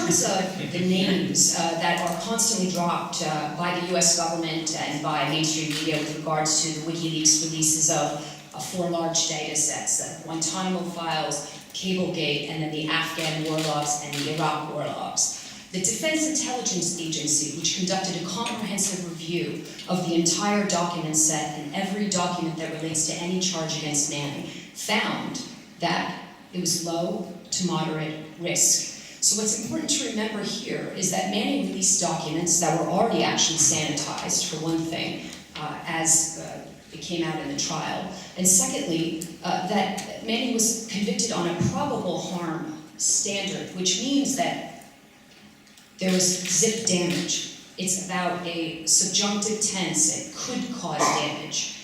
terms of the names that are constantly dropped by the US government and by mainstream media with regards to the WikiLeaks releases of 4 large data sets, the Guantanamo files, Cablegate, and then the Afghan war logs and the Iraq war logs. The Defense Intelligence Agency, which conducted a comprehensive review of the entire document set and every document that relates to any charge against Manning, found that it was low to moderate risk. So what's important to remember here is that Manning released documents that were already actually sanitized, for one thing, as it came out in the trial. And secondly, that Manning was convicted on a probable harm standard, which means that there was zip damage. It's about a subjunctive tense. It could cause damage.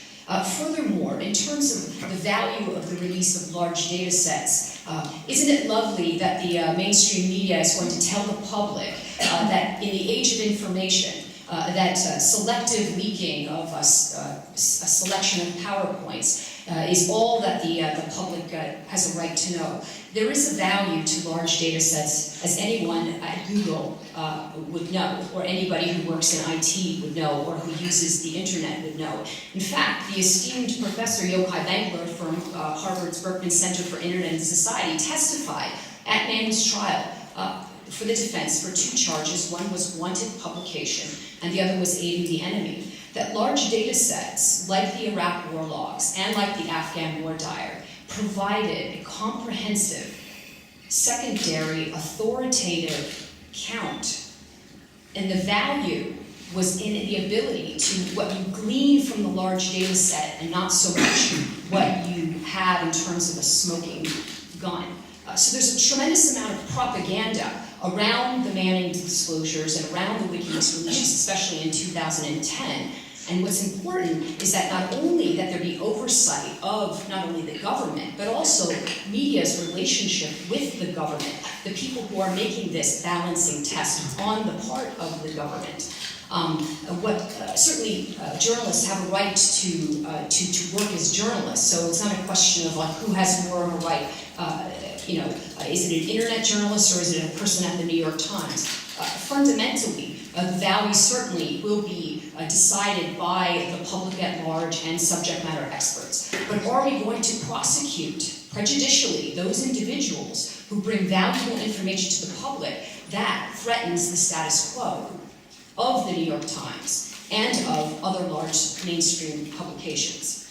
Furthermore, in terms of the value of the release of large data sets, isn't it lovely that the mainstream media is going to tell the public that in the age of information, that selective leaking of a selection of PowerPoints is all that the public has a right to know. There is a value to large data sets, as anyone at Google would know, or anybody who works in IT would know, or who uses the internet would know. In fact, the esteemed Professor Yochai Benkler from Harvard's Berkman Center for Internet and Society testified at Manning's trial for the defense for 2 charges. One was wanted publication, and the other was aiding the enemy. That large data sets, like the Iraq war logs and like the Afghan war diary, provided a comprehensive, secondary, authoritative count. And the value was in the ability to what you glean from the large data set and not so much what you have in terms of a smoking gun. So there's a tremendous amount of propaganda around the Manning disclosures and around the WikiLeaks releases, especially in 2010. And what's important is that not only that there be oversight of not only the government, but also media's relationship with the government, the people who are making this balancing test on the part of the government. Certainly journalists have a right to work as journalists, so it's not a question of like who has more of a right. Is it an internet journalist or is it a person at the New York Times? Fundamentally, the value certainly will be decided by the public at large and subject matter experts. But are we going to prosecute prejudicially those individuals who bring valuable information to the public that threatens the status quo of the New York Times and of other large mainstream publications?